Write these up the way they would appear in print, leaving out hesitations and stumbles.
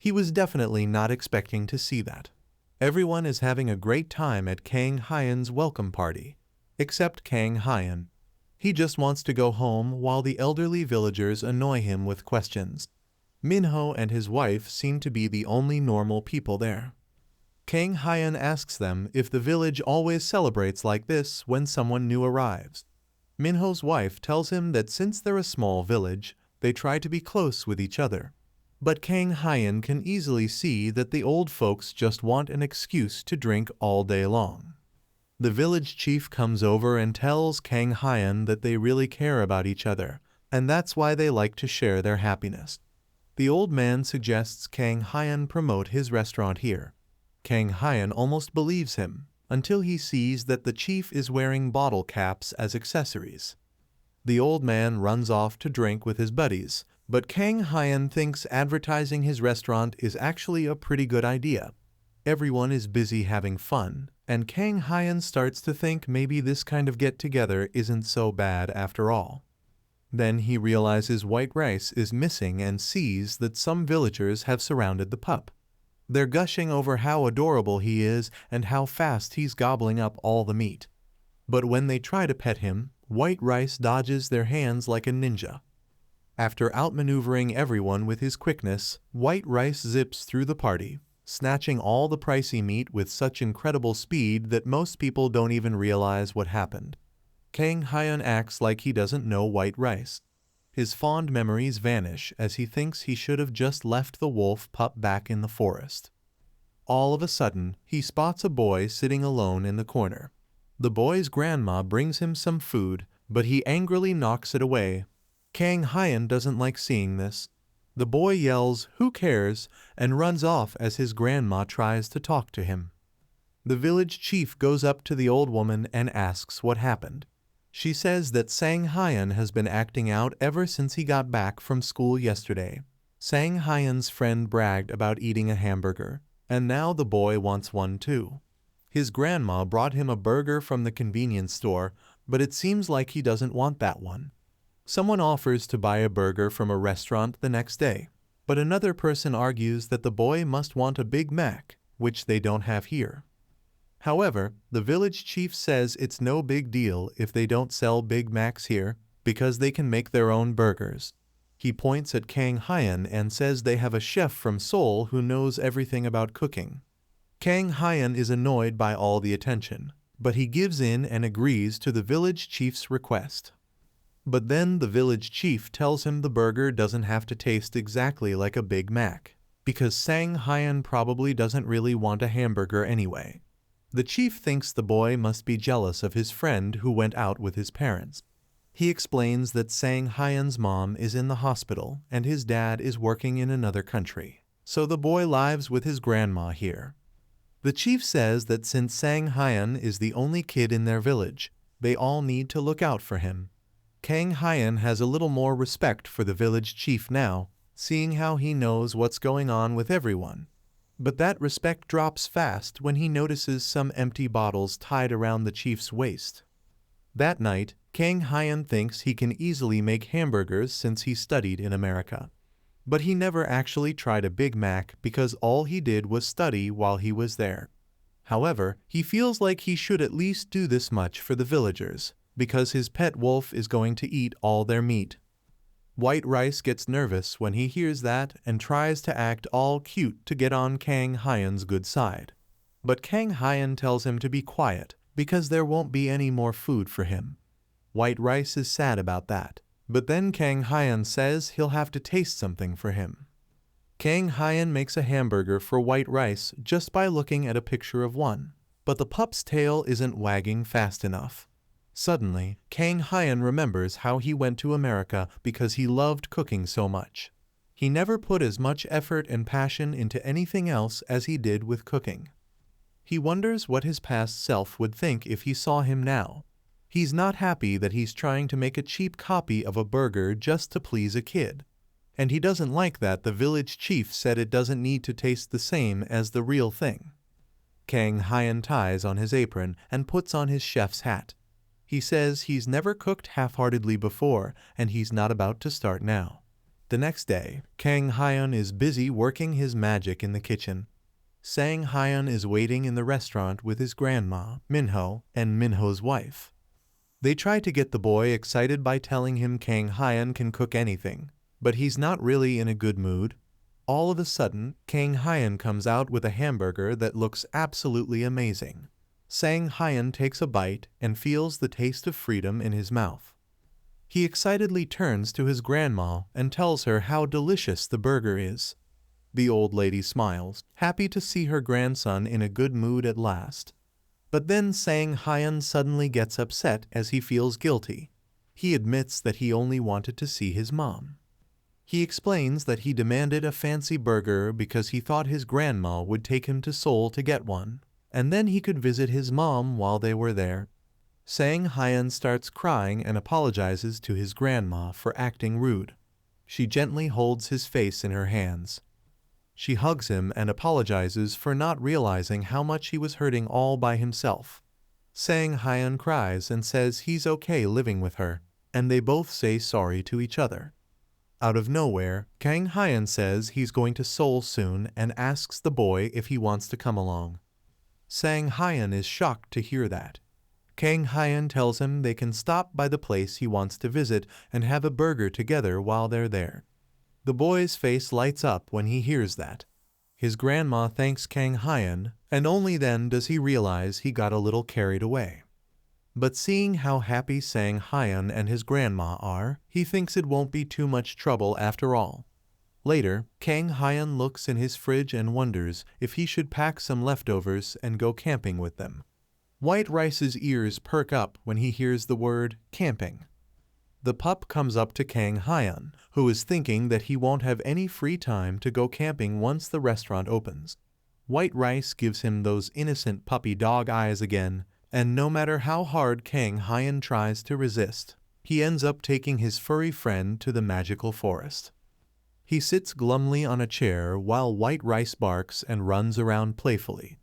He was definitely not expecting to see that. Everyone is having a great time at Kang Hyan's welcome party, except Kang Hyan. He just wants to go home while the elderly villagers annoy him with questions. Minho and his wife seem to be the only normal people there. Kang Hyan asks them if the village always celebrates like this when someone new arrives. Minho's wife tells him that since they're a small village, they try to be close with each other. But Kang Hyan can easily see that the old folks just want an excuse to drink all day long. The village chief comes over and tells Kang Hyan that they really care about each other, and that's why they like to share their happiness. The old man suggests Kang Hyan promote his restaurant here. Kang Hyan almost believes him, until he sees that the chief is wearing bottle caps as accessories. The old man runs off to drink with his buddies, but Kang Hyan thinks advertising his restaurant is actually a pretty good idea. Everyone is busy having fun, and Kang Hyan starts to think maybe this kind of get-together isn't so bad after all. Then he realizes white rice is missing and sees that some villagers have surrounded the pup. They're gushing over how adorable he is and how fast he's gobbling up all the meat. But when they try to pet him, white rice dodges their hands like a ninja. After outmaneuvering everyone with his quickness, white rice zips through the party, snatching all the pricey meat with such incredible speed that most people don't even realize what happened. Kang Hyan acts like he doesn't know white rice. His fond memories vanish as he thinks he should have just left the wolf pup back in the forest. All of a sudden, he spots a boy sitting alone in the corner. The boy's grandma brings him some food, but he angrily knocks it away. Kang Hyan doesn't like seeing this. The boy yells, "Who cares?" and runs off as his grandma tries to talk to him. The village chief goes up to the old woman and asks what happened. She says that Sang Hyan has been acting out ever since he got back from school yesterday. Sang Hyan's friend bragged about eating a hamburger, and now the boy wants one too. His grandma brought him a burger from the convenience store, but it seems like he doesn't want that one. Someone offers to buy a burger from a restaurant the next day, but another person argues that the boy must want a Big Mac, which they don't have here. However, the village chief says it's no big deal if they don't sell Big Macs here, because they can make their own burgers. He points at Kang Hyan and says they have a chef from Seoul who knows everything about cooking. Kang Hyan is annoyed by all the attention, but he gives in and agrees to the village chief's request. But then the village chief tells him the burger doesn't have to taste exactly like a Big Mac, because Sang Hyan probably doesn't really want a hamburger anyway. The chief thinks the boy must be jealous of his friend who went out with his parents. He explains that Sang Hyan's mom is in the hospital and his dad is working in another country, so the boy lives with his grandma here. The chief says that since Sang Hyan is the only kid in their village, they all need to look out for him. Kang Hyan has a little more respect for the village chief now, seeing how he knows what's going on with everyone. But that respect drops fast when he notices some empty bottles tied around the chief's waist. That night, Kang Hyan thinks he can easily make hamburgers since he studied in America. But he never actually tried a Big Mac because all he did was study while he was there. However, he feels like he should at least do this much for the villagers, because his pet wolf is going to eat all their meat. White Rice gets nervous when he hears that and tries to act all cute to get on Kang Hyan's good side. But Kang Hyan tells him to be quiet because there won't be any more food for him. White Rice is sad about that, but then Kang Hyan says he'll have to taste something for him. Kang Hyan makes a hamburger for White Rice just by looking at a picture of one, but the pup's tail isn't wagging fast enough. Suddenly, Kang Hyan remembers how he went to America because he loved cooking so much. He never put as much effort and passion into anything else as he did with cooking. He wonders what his past self would think if he saw him now. He's not happy that he's trying to make a cheap copy of a burger just to please a kid. And he doesn't like that the village chief said it doesn't need to taste the same as the real thing. Kang Hyan ties on his apron and puts on his chef's hat. He says he's never cooked half-heartedly before and he's not about to start now. The next day, Kang Hyun is busy working his magic in the kitchen. Sang Hyun is waiting in the restaurant with his grandma, Minho, and Minho's wife. They try to get the boy excited by telling him Kang Hyun can cook anything, but he's not really in a good mood. All of a sudden, Kang Hyun comes out with a hamburger that looks absolutely amazing. Sang Hyun takes a bite and feels the taste of freedom in his mouth. He excitedly turns to his grandma and tells her how delicious the burger is. The old lady smiles, happy to see her grandson in a good mood at last. But then Sang Hyun suddenly gets upset as he feels guilty. He admits that he only wanted to see his mom. He explains that he demanded a fancy burger because he thought his grandma would take him to Seoul to get one, and then he could visit his mom while they were there. Sang Hyun starts crying and apologizes to his grandma for acting rude. She gently holds his face in her hands. She hugs him and apologizes for not realizing how much he was hurting all by himself. Sang Hyun cries and says he's okay living with her, and they both say sorry to each other. Out of nowhere, Kang Hyun says he's going to Seoul soon and asks the boy if he wants to come along. Sang Hyun is shocked to hear that. Kang Hyun tells him they can stop by the place he wants to visit and have a burger together while they're there. The boy's face lights up when he hears that. His grandma thanks Kang Hyun, and only then does he realize he got a little carried away. But seeing how happy Sang Hyun and his grandma are, he thinks it won't be too much trouble after all. Later, Kang Hyun looks in his fridge and wonders if he should pack some leftovers and go camping with them. White Rice's ears perk up when he hears the word camping. The pup comes up to Kang Hyun, who is thinking that he won't have any free time to go camping once the restaurant opens. White Rice gives him those innocent puppy dog eyes again, and no matter how hard Kang Hyun tries to resist, he ends up taking his furry friend to the magical forest. He sits glumly on a chair while White Rice barks and runs around playfully.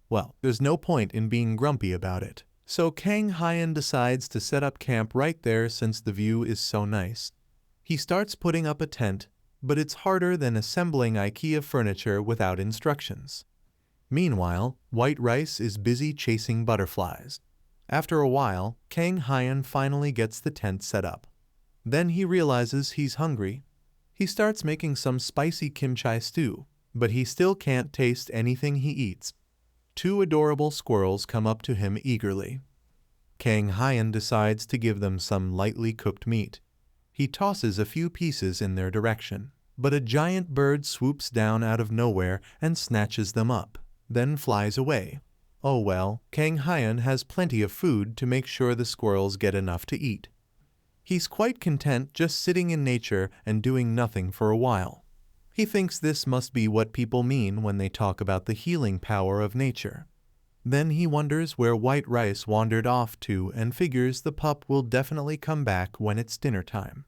Well, there's no point in being grumpy about it. So Kang Hyun decides to set up camp right there since the view is so nice. He starts putting up a tent, but it's harder than assembling IKEA furniture without instructions. Meanwhile, White Rice is busy chasing butterflies. After a while, Kang Hyun finally gets the tent set up. Then he realizes he's hungry. He starts making some spicy kimchi stew, but he still can't taste anything he eats. Two adorable squirrels come up to him eagerly. Kang Hyun decides to give them some lightly cooked meat. He tosses a few pieces in their direction, but a giant bird swoops down out of nowhere and snatches them up, then flies away. Oh well, Kang Hyun has plenty of food to make sure the squirrels get enough to eat. He's quite content just sitting in nature and doing nothing for a while. He thinks this must be what people mean when they talk about the healing power of nature. Then he wonders where White Rice wandered off to and figures the pup will definitely come back when it's dinner time.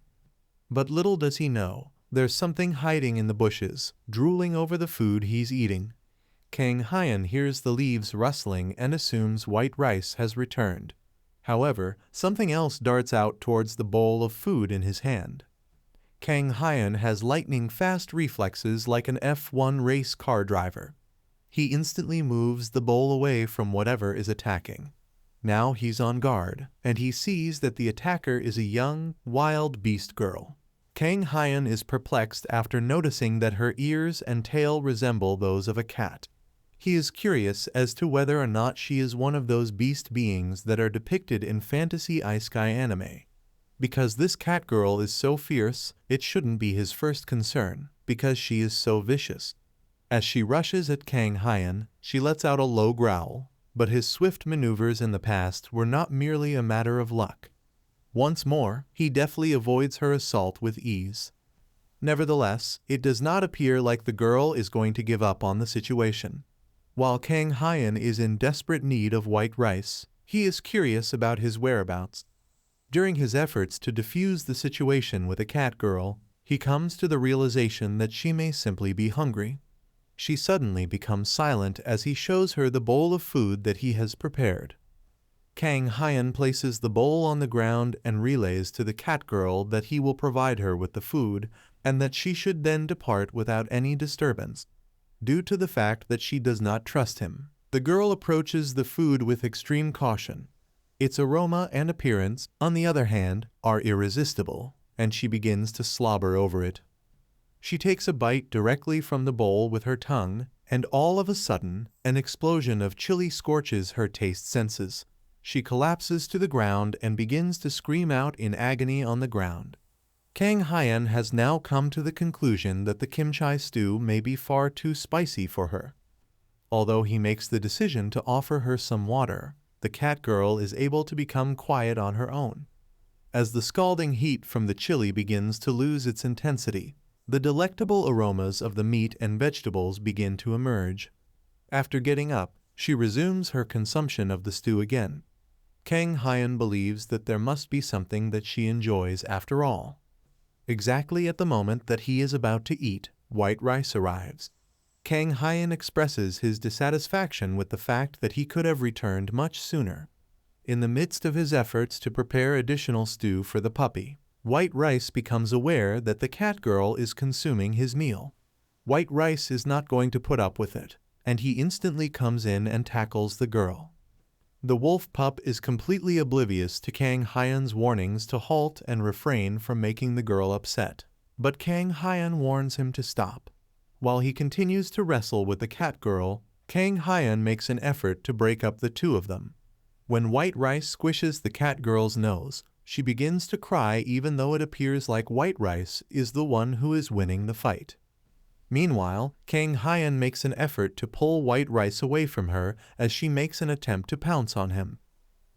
But little does he know, there's something hiding in the bushes, drooling over the food he's eating. Kang Hyun hears the leaves rustling and assumes White Rice has returned. However, something else darts out towards the bowl of food in his hand. Kang Hyun has lightning-fast reflexes like an F1 race car driver. He instantly moves the bowl away from whatever is attacking. Now he's on guard, and he sees that the attacker is a young, wild beast girl. Kang Hyun is perplexed after noticing that her ears and tail resemble those of a cat. He is curious as to whether or not she is one of those beast beings that are depicted in fantasy isekai anime. Because this cat girl is so fierce, it shouldn't be his first concern, because she is so vicious. As she rushes at Kang Hyun, she lets out a low growl, but his swift maneuvers in the past were not merely a matter of luck. Once more, he deftly avoids her assault with ease. Nevertheless, it does not appear like the girl is going to give up on the situation. While Kang Hyun is in desperate need of White Rice, he is curious about his whereabouts. During his efforts to defuse the situation with a cat girl, he comes to the realization that she may simply be hungry. She suddenly becomes silent as he shows her the bowl of food that he has prepared. Kang Hyun places the bowl on the ground and relays to the cat girl that he will provide her with the food, and that she should then depart without any disturbance. Due to the fact that she does not trust him, the girl approaches the food with extreme caution. Its aroma and appearance, on the other hand, are irresistible, and she begins to slobber over it. She takes a bite directly from the bowl with her tongue, and all of a sudden, an explosion of chili scorches her taste senses. She collapses to the ground and begins to scream out in agony on the ground. Kang Hyan has now come to the conclusion that the kimchi stew may be far too spicy for her. Although he makes the decision to offer her some water, the cat girl is able to become quiet on her own. As the scalding heat from the chili begins to lose its intensity, the delectable aromas of the meat and vegetables begin to emerge. After getting up, she resumes her consumption of the stew again. Kang Hyan believes that there must be something that she enjoys after all. Exactly at the moment that he is about to eat, white rice arrives. Kang Hyan expresses his dissatisfaction with the fact that he could have returned much sooner. In the midst of his efforts to prepare additional stew for the puppy, White Rice becomes aware that the cat girl is consuming his meal. White Rice is not going to put up with it, and he instantly comes in and tackles the girl. The wolf pup is completely oblivious to Kang Hyan's warnings to halt and refrain from making the girl upset, but Kang Hyan warns him to stop. While he continues to wrestle with the cat girl, Kang Hyan makes an effort to break up the two of them. When White Rice squishes the cat girl's nose, she begins to cry even though it appears like White Rice is the one who is winning the fight. Meanwhile, Kang Hyan makes an effort to pull White Rice away from her as she makes an attempt to pounce on him.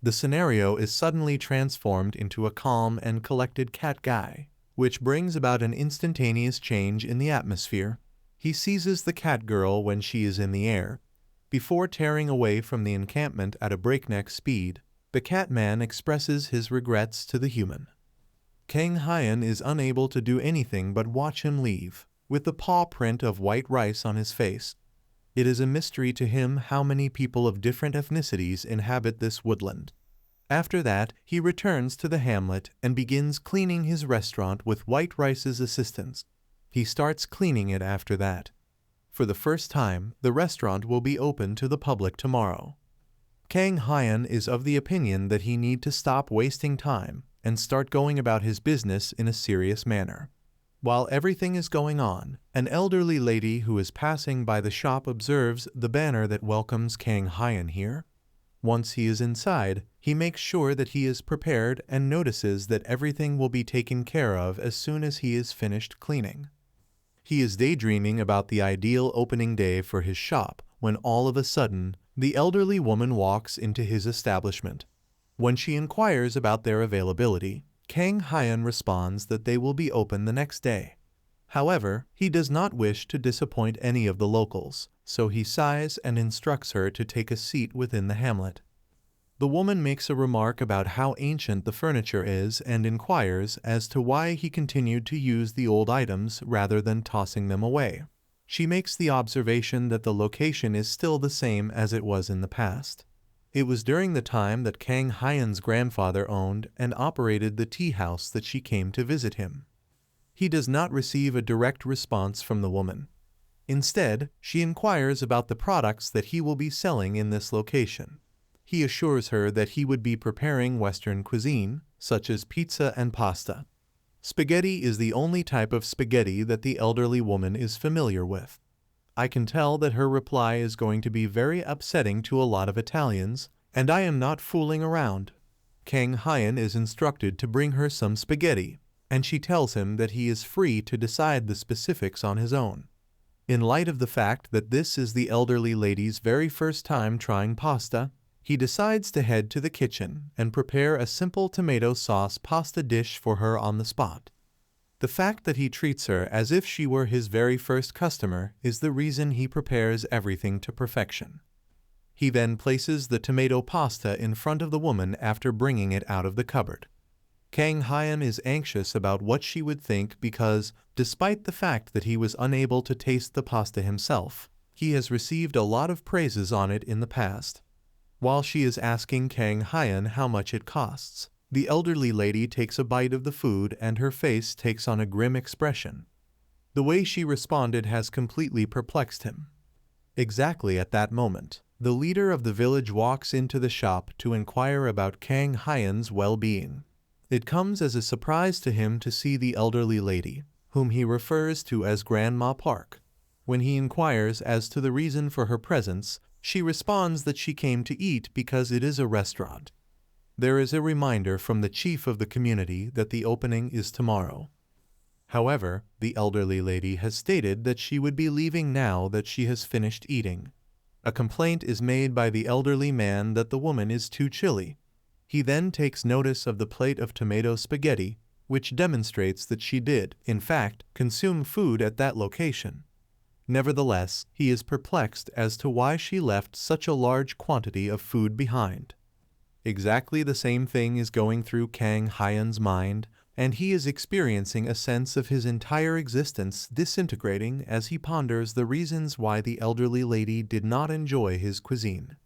The scenario is suddenly transformed into a calm and collected cat guy, which brings about an instantaneous change in the atmosphere. He seizes the cat girl when she is in the air. Before tearing away from the encampment at a breakneck speed, the cat man expresses his regrets to the human. Kang Hyan is unable to do anything but watch him leave, with the paw print of White Rice on his face. It is a mystery to him how many people of different ethnicities inhabit this woodland. After that, he returns to the hamlet and begins cleaning his restaurant with White Rice's assistance. He starts cleaning it after that. For the first time, the restaurant will be open to the public tomorrow. Kang Hyan is of the opinion that he need to stop wasting time and start going about his business in a serious manner. While everything is going on, an elderly lady who is passing by the shop observes the banner that welcomes Kang Hyan here. Once he is inside, he makes sure that he is prepared and notices that everything will be taken care of as soon as he is finished cleaning. He is daydreaming about the ideal opening day for his shop when all of a sudden, the elderly woman walks into his establishment. When she inquires about their availability, Kang Hyan responds that they will be open the next day. However, he does not wish to disappoint any of the locals, so he sighs and instructs her to take a seat within the hamlet. The woman makes a remark about how ancient the furniture is and inquires as to why he continued to use the old items rather than tossing them away. She makes the observation that the location is still the same as it was in the past. It was during the time that Kang Hyan's grandfather owned and operated the tea house that she came to visit him. He does not receive a direct response from the woman. Instead, she inquires about the products that he will be selling in this location. He assures her that he would be preparing Western cuisine, such as pizza and pasta. Spaghetti is the only type of spaghetti that the elderly woman is familiar with. I can tell that her reply is going to be very upsetting to a lot of Italians, and I am not fooling around. Kang Hyan is instructed to bring her some spaghetti, and she tells him that he is free to decide the specifics on his own. In light of the fact that this is the elderly lady's very first time trying pasta, he decides to head to the kitchen and prepare a simple tomato sauce pasta dish for her on the spot. The fact that he treats her as if she were his very first customer is the reason he prepares everything to perfection. He then places the tomato pasta in front of the woman after bringing it out of the cupboard. Kang Hyan is anxious about what she would think because, despite the fact that he was unable to taste the pasta himself, he has received a lot of praises on it in the past. While she is asking Kang Hyan how much it costs, the elderly lady takes a bite of the food and her face takes on a grim expression. The way she responded has completely perplexed him. Exactly at that moment, the leader of the village walks into the shop to inquire about Kang Hyan's well-being. It comes as a surprise to him to see the elderly lady, whom he refers to as Grandma Park. When he inquires as to the reason for her presence, she responds that she came to eat because it is a restaurant. There is a reminder from the chief of the community that the opening is tomorrow. However, the elderly lady has stated that she would be leaving now that she has finished eating. A complaint is made by the elderly man that the woman is too chilly. He then takes notice of the plate of tomato spaghetti, which demonstrates that she did, in fact, consume food at that location. Nevertheless, he is perplexed as to why she left such a large quantity of food behind. Exactly the same thing is going through Kang Hyan's mind, and he is experiencing a sense of his entire existence disintegrating as he ponders the reasons why the elderly lady did not enjoy his cuisine.